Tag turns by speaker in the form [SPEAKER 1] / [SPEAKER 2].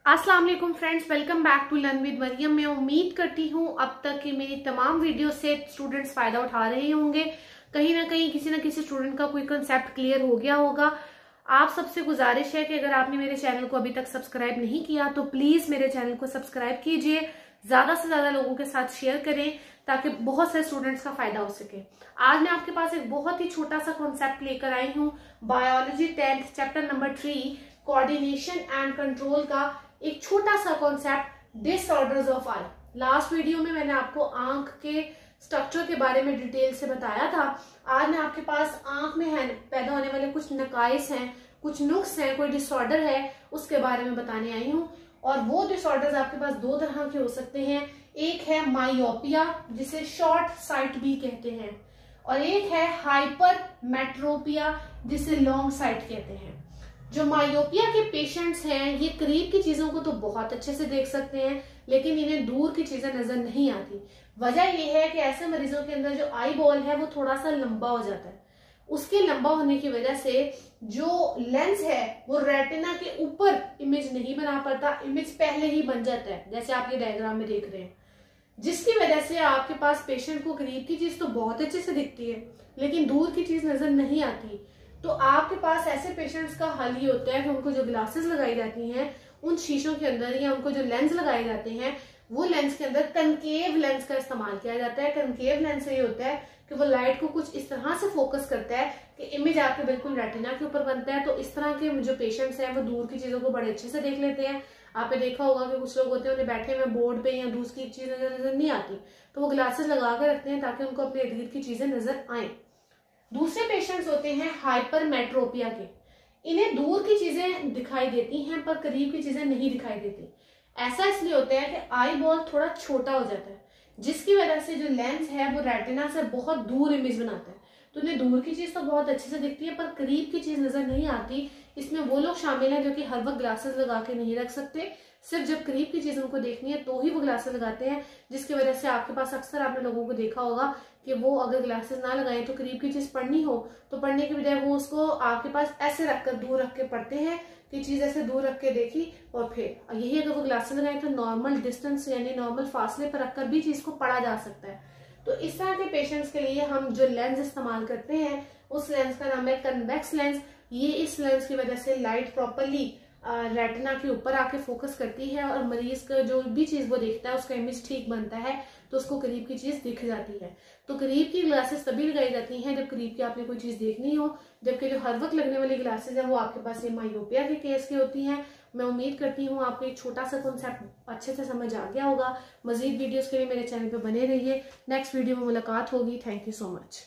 [SPEAKER 1] अस्सलाम वालेकुम friends, welcome back to learn with Maryam. मैं उम्मीद करती हूँ अब तक की मेरी तमाम वीडियो से स्टूडेंट्स फायदा उठा रहे होंगे। कहीं ना कहीं किसी ना किसी स्टूडेंट का कोई कंसेप्ट क्लियर हो गया होगा। आप सबसे गुजारिश है कि अगर आपने मेरे चैनल को अभी तक सब्सक्राइब नहीं किया तो प्लीज मेरे चैनल को सब्सक्राइब कीजिए, ज्यादा से ज्यादा लोगों के साथ शेयर करें ताकि बहुत से स्टूडेंट्स का फायदा हो सके। आज मैं आपके पास एक बहुत ही छोटा सा कॉन्सेप्ट लेकर आई हूँ, biology 10th chapter number 3 coordination and control का एक छोटा सा concept, disorders of I. Last video में मैंने आपको आंख के स्ट्रक्चर के बारे में डिटेल से बताया था। आज मैं आपके पास आंख में पैदा होने वाले कुछ नकाइस हैं, कुछ नुक्स हैं, कोई डिसऑर्डर है, उसके बारे में बताने आई हूँ। और वो डिसऑर्डर्स आपके पास दो तरह के हो सकते हैं। एक है मायोपिया, जिसे शॉर्ट साइट भी कहते हैं, और एक है हाइपर मेट्रोपिया, जिसे लॉन्ग साइट कहते हैं। जो मायोपिया के पेशेंट्स हैं ये करीब की चीजों को तो बहुत अच्छे से देख सकते हैं, लेकिन इन्हें दूर की चीजें नजर नहीं आती। वजह यह है कि ऐसे मरीजों के अंदर जो आई बॉल है वो थोड़ा सा लंबा हो जाता है। उसके लंबा होने की वजह से जो लेंस है वो रेटिना के ऊपर इमेज नहीं बना पाता, इमेज पहले ही बन जाता है, जैसे आप ये डायग्राम में देख रहे हैं। जिसकी वजह से आपके पास पेशेंट को करीब की चीज तो बहुत अच्छे से दिखती है, लेकिन दूर की चीज नजर नहीं आती। तो आपके पास ऐसे पेशेंट्स का हल ही होता है कि उनको जो ग्लासेस लगाई जाती हैं उन शीशों के अंदर, या उनको जो लेंस लगाए जाते हैं वो लेंस के अंदर कनकेव लेंस का इस्तेमाल किया जाता है। कनकेव लेंस ये होता है कि वो लाइट को कुछ इस तरह से फोकस करता है कि इमेज आपके बिल्कुल रेटिना के ऊपर बनता है। तो इस तरह के जो पेशेंट्स हैं वो दूर की चीजों को बड़े अच्छे से देख लेते हैं। आपने देखा होगा कि कुछ लोग होते हैं उन्हें बैठे हुए बोर्ड पे या दूसरी चीज नजर नहीं आती, तो वो ग्लासेस लगा कर रखते हैं ताकि उनको अपने इर्द गिर्द की चीजें नजर आए। दूसरे पेशेंट्स होते हैं हाइपर मेट्रोपिया के। इन्हें दूर की चीजें दिखाई देती हैं पर करीब की चीजें नहीं दिखाई देती। ऐसा इसलिए होता है कि आई बॉल थोड़ा छोटा हो जाता है, जिसकी वजह से जो लेंस है वो रेटिना से बहुत दूर इमेज बनाता है। तो इन्हें दूर की चीज तो बहुत अच्छे से दिखती है पर करीब की चीज नजर नहीं आती। इसमें वो लोग शामिल हैं जो कि हर वक्त ग्लासेस लगा के नहीं रख सकते, सिर्फ जब करीब की चीज उनको देखनी है तो ही वो ग्लासेस लगाते हैं। जिसकी वजह से आपके पास अक्सर आपने लोगों को देखा होगा कि वो अगर ग्लासेस ना लगाएं तो करीब की चीज पढ़नी हो तो पढ़ने की बजाय वो उसको आपके पास ऐसे रखकर दूर रख के पढ़ते हैं कि चीज ऐसे दूर रख के देखी, और फिर यही अगर वो ग्लासेस लगाएं तो नॉर्मल डिस्टेंस यानी नॉर्मल फासले पर रखकर भी चीज को पढ़ा जा सकता है। तो इस तरह के पेशेंट्स के लिए हम जो लेंस इस्तेमाल करते हैं उस लेंस का नाम है कन्वेक्स लेंस। ये इस लेंस की वजह से लाइट प्रॉपरली रेटिना के ऊपर आके फोकस करती है और मरीज का जो भी चीज वो देखता है उसका इमेज ठीक बनता है, तो उसको करीब की चीज दिख जाती है। तो करीब की ग्लासेस तभी लगाई जाती हैं जब करीब की आपने कोई चीज देखनी हो, जबकि जो हर वक्त लगने वाली ग्लासेस है वो आपके पास ये मायोपिया के केस की होती हैं। मैं उम्मीद करती हूँ आपको एक छोटा सा कॉन्सेप्ट अच्छे से समझ आ गया होगा। मजीद वीडियोस के लिए मेरे चैनल पे बने रहिए। नेक्स्ट वीडियो में मुलाकात होगी। Thank you so much.